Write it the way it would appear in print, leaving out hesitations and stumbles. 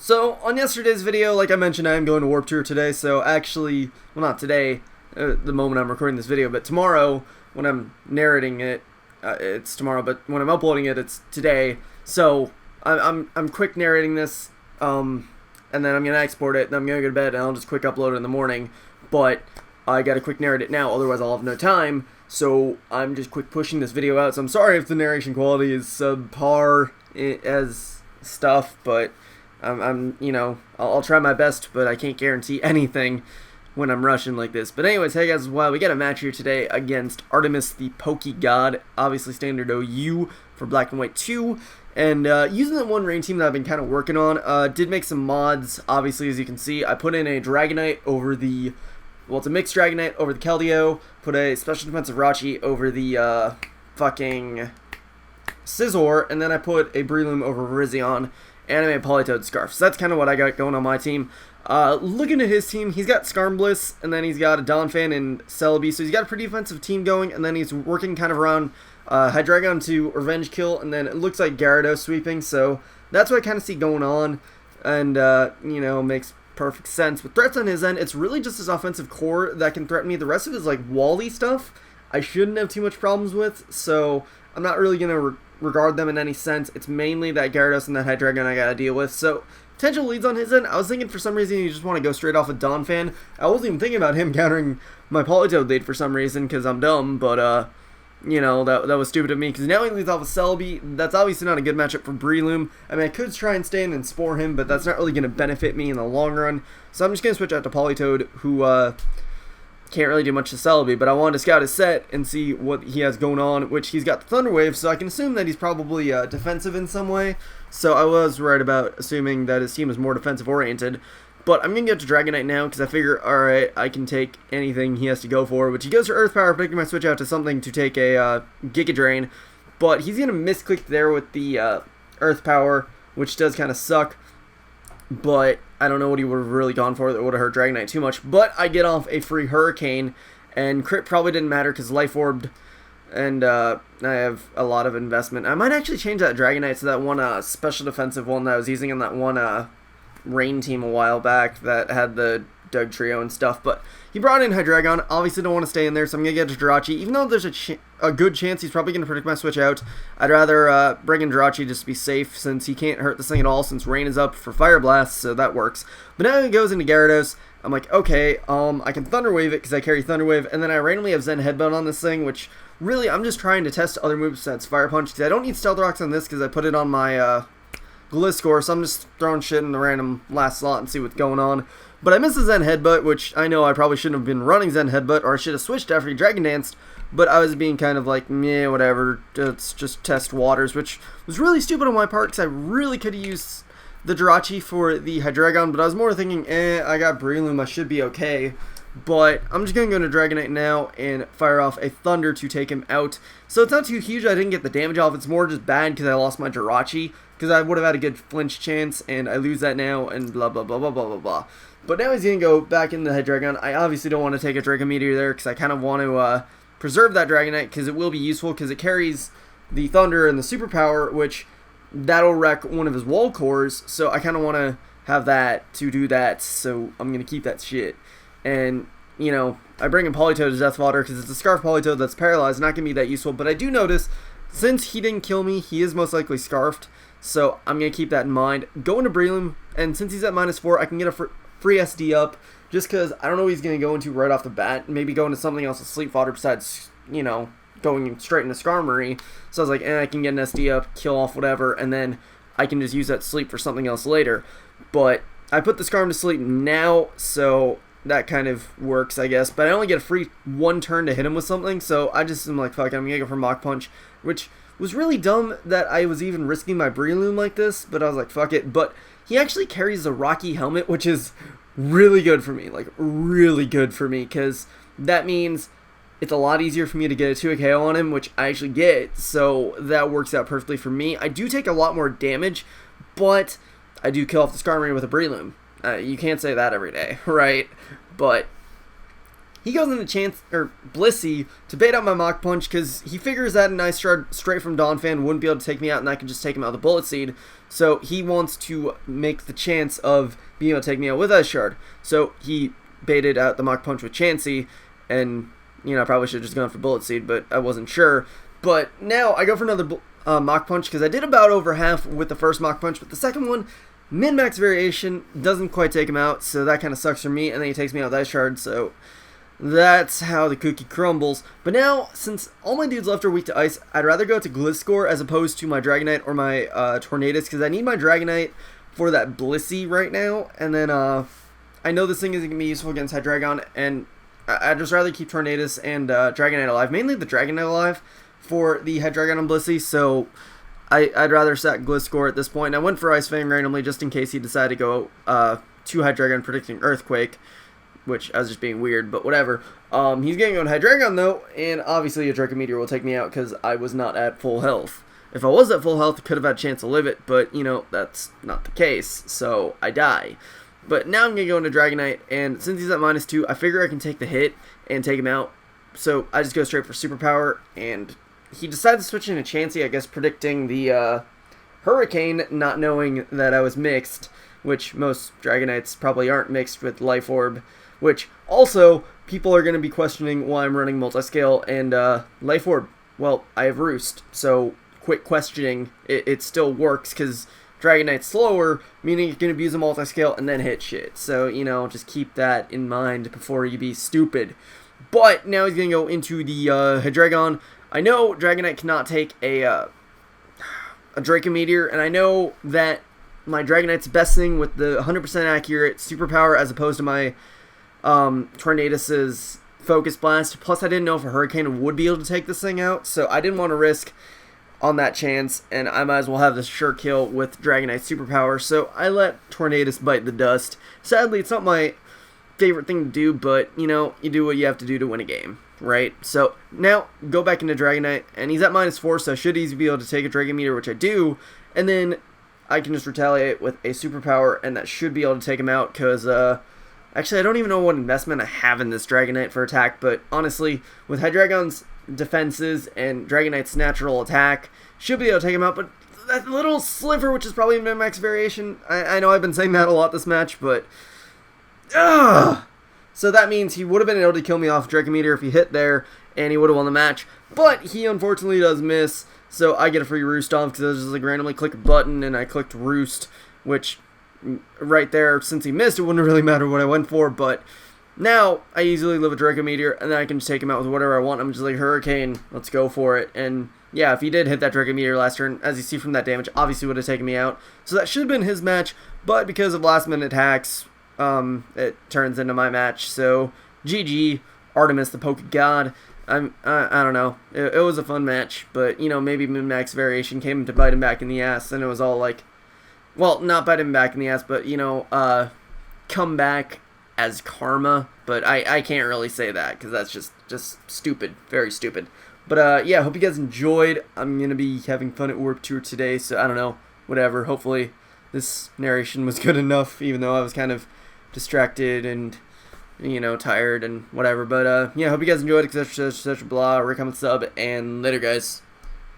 So, on yesterday's video, like I mentioned, I am going to Warp Tour today, so actually, well not today, the moment I'm recording this video, but tomorrow, when I'm narrating it, it's tomorrow, but when I'm uploading it, it's today. So, I'm quick narrating this, and then I'm going to export it, and I'm going to go to bed, and I'll just quick upload it in the morning, but I got to quick narrate it now, otherwise I'll have no time, so I'm just quick pushing this video out. So I'm sorry if the narration quality is subpar as stuff, but I'll try my best, but I can't guarantee anything when I'm rushing like this. But anyways, hey guys, well, we got a match here today against ArtemisThePokeGod, obviously standard OU for Black and White 2, and using that one rain team that I've been kind of working on, did make some mods, obviously, as you can see. I put in a Dragonite over the, well, it's a mixed Dragonite over the Keldeo, put a special defensive Rachi over the, fucking Scizor, and then I put a Breloom over Virizion, Anime Politoed Scarf. So that's kind of what I got going on my team. Looking at his team, he's got Skarmobliss, and then he's got a Donphan and Celebi, so he's got a pretty defensive team going, and then he's working kind of around Hydreigon to Revenge Kill, and then it looks like Gyarados sweeping, so that's what I kind of see going on, and, makes perfect sense. With threats on his end, it's really just his offensive core that can threaten me. The rest of his, like, Wally stuff, I shouldn't have too much problems with, so I'm not really going to regard them in any sense. It's mainly that Gyarados and that Hydreigon I gotta deal with. So, potential leads on his end. I was thinking for some reason you just want to go straight off with Donphan. I wasn't even thinking about him countering my Politoed lead for some reason because I'm dumb, but, that was stupid of me because now he leads off with Celebi. That's obviously not a good matchup for Breloom. I mean, I could try and stay in and Spore him, but that's not really going to benefit me in the long run. So I'm just going to switch out to Politoed, who, can't really do much to Celebi, but I wanted to scout his set and see what he has going on, which he's got the Thunder Wave, so I can assume that he's probably defensive in some way. So I was right about assuming that his team is more defensive oriented. But I'm going to get to Dragonite now because I figure, alright, I can take anything he has to go for, which he goes for Earth Power, predicting my switch out to something to take a Giga Drain. But he's going to misclick there with the Earth Power, which does kind of suck. But I don't know what he would have really gone for that would have hurt Dragonite too much. But I get off a free Hurricane, and crit probably didn't matter because Life Orbed, and I have a lot of investment. I might actually change that Dragonite to that one special defensive one that I was using in that one rain team a while back that had the Doug Trio and stuff. But he brought in Hydreigon. Obviously don't want to stay in there, so I'm going to get to Jirachi. Even though there's a good chance he's probably going to predict my switch out, I'd rather bring in Jirachi just to be safe since he can't hurt this thing at all since rain is up for Fire Blast, so that works. But now he goes into Gyarados. I'm like, okay, I can Thunder Wave it because I carry Thunder Wave, and then I randomly have Zen Headbutt on this thing, which really I'm just trying to test other moves besides Fire Punch because I don't need Stealth Rocks on this because I put it on my Gliscor, so I'm just throwing shit in the random last slot and see what's going on. But I missed the Zen Headbutt, which I know I probably shouldn't have been running Zen Headbutt, or I should have switched after he Dragon Danced, but I was being kind of like, meh, whatever, let's just test waters, which was really stupid on my part, because I really could have used the Jirachi for the Hydreigon, but I was more thinking, I got Breloom, I should be okay. But I'm just going to go into Dragonite now and fire off a Thunder to take him out. So it's not too huge, I didn't get the damage off, it's more just bad because I lost my Jirachi, because I would have had a good flinch chance, and I lose that now, and blah blah blah blah blah blah blah. But now he's going to go back into the Hydreigon. I obviously don't want to take a Draco Meteor there, because I kind of want to preserve that Dragonite, because it will be useful, because it carries the Thunder and the Superpower, which that'll wreck one of his wall cores, so I kind of want to have that to do that, so I'm going to keep that shit. And, I bring in Politoed as Death Fodder because it's a Scarf Politoed that's paralyzed, not going to be that useful. But I do notice, since he didn't kill me, he is most likely Scarfed. So I'm going to keep that in mind. Go into Breloom, and since he's at -4, I can get a free SD up. Just because I don't know what he's going to go into right off the bat. Maybe go into something else with Sleep Fodder besides, going straight into Skarmory. So I was like, I can get an SD up, kill off whatever, and then I can just use that sleep for something else later. But I put the Skarm to sleep now, so that kind of works, I guess. But I only get a free one turn to hit him with something, so I just am like, fuck it, I'm gonna go for Mach Punch, which was really dumb that I was even risking my Breloom like this, but I was like, fuck it. But he actually carries a Rocky Helmet, which is really good for me, like, really good for me, because that means it's a lot easier for me to get a 2 KO on him, which I actually get, so that works out perfectly for me. I do take a lot more damage, but I do kill off the Skarmory with a Breloom. You can't say that every day, right? But he goes into Blissey to bait out my Mach Punch because he figures that an Ice Shard straight from Donphan wouldn't be able to take me out, and I can just take him out with a Bullet Seed. So he wants to make the chance of being able to take me out with Ice Shard. So he baited out the Mach Punch with Chansey, and I probably should have just gone for Bullet Seed, but I wasn't sure. But now I go for another Mach Punch because I did about over half with the first Mach Punch, but the second one, min-max variation, doesn't quite take him out, so that kind of sucks for me, and then he takes me out with Ice Shard, so that's how the cookie crumbles. But now, since all my dudes left are weak to Ice, I'd rather go to Gliscor as opposed to my Dragonite or my Tornadus, because I need my Dragonite for that Blissey right now, and then I know this thing isn't going to be useful against Hydreigon, and I'd just rather keep Tornadus and Dragonite alive, mainly the Dragonite alive for the Hydreigon and Blissey, so I'd rather sack Gliscor at this point. And I went for Ice Fang randomly just in case he decided to go to Hydreigon predicting Earthquake, which I was just being weird, but whatever. He's getting on Hydreigon though, and obviously a Draco Meteor will take me out because I was not at full health. If I was at full health, I could have had a chance to live it, but that's not the case, so I die. But now I'm going to go into Dragonite, and since he's at -2, I figure I can take the hit and take him out. So I just go straight for Superpower, and he decides to switch into Chansey, I guess predicting the Hurricane, not knowing that I was mixed, which most Dragonites probably aren't mixed with Life Orb, which also people are going to be questioning why I'm running Multiscale and Life Orb. Well, I have Roost, so quit questioning. It still works because Dragonite's slower, meaning you can abuse a Multiscale and then hit shit. So, just keep that in mind before you be stupid. But now he's going to go into the Hydreigon. I know Dragonite cannot take a Draco Meteor, and I know that my Dragonite's best thing with the 100% accurate Superpower as opposed to my Tornadus's Focus Blast. Plus, I didn't know if a Hurricane would be able to take this thing out, so I didn't want to risk on that chance, and I might as well have this sure kill with Dragonite Superpower, so I let Tornadus bite the dust. Sadly, it's not my favorite thing to do, but, you do what you have to do to win a game, right? So, now, go back into Dragonite, and he's at -4, so I should easily be able to take a Dragon Meteor, which I do, and then I can just retaliate with a Superpower, and that should be able to take him out, because, actually, I don't even know what investment I have in this Dragonite for attack, but honestly, with Hydreigon's defenses and Dragonite's natural attack, should be able to take him out, but that little sliver, which is probably min-max variation, I know I've been saying that a lot this match, but so that means he would have been able to kill me off Draco Meteor if he hit there, and he would have won the match, but he unfortunately does miss, so I get a free Roost off because I was just like randomly click a button, and I clicked Roost, which right there, since he missed, it wouldn't really matter what I went for, but now I easily live a Draco Meteor, and then I can just take him out with whatever I want. I'm just like, Hurricane, let's go for it. And yeah, if he did hit that Draco Meteor last turn, as you see from that damage, obviously would have taken me out. So that should have been his match, but because of last minute hacks, it turns into my match. So GG, ArtemisThePokeGod. I don't know. It was a fun match, but maybe min-max variation came to bite him back in the ass, and it was all like, well, not bite him back in the ass, but come back as karma, but I can't really say that because that's just stupid, very stupid. But yeah, hope you guys enjoyed. I'm gonna be having fun at Warp Tour today, so I don't know, whatever. Hopefully this narration was good enough, even though I was kind of distracted and tired and whatever. But yeah, hope you guys enjoyed. Such blah. Recommend, sub, and later, guys.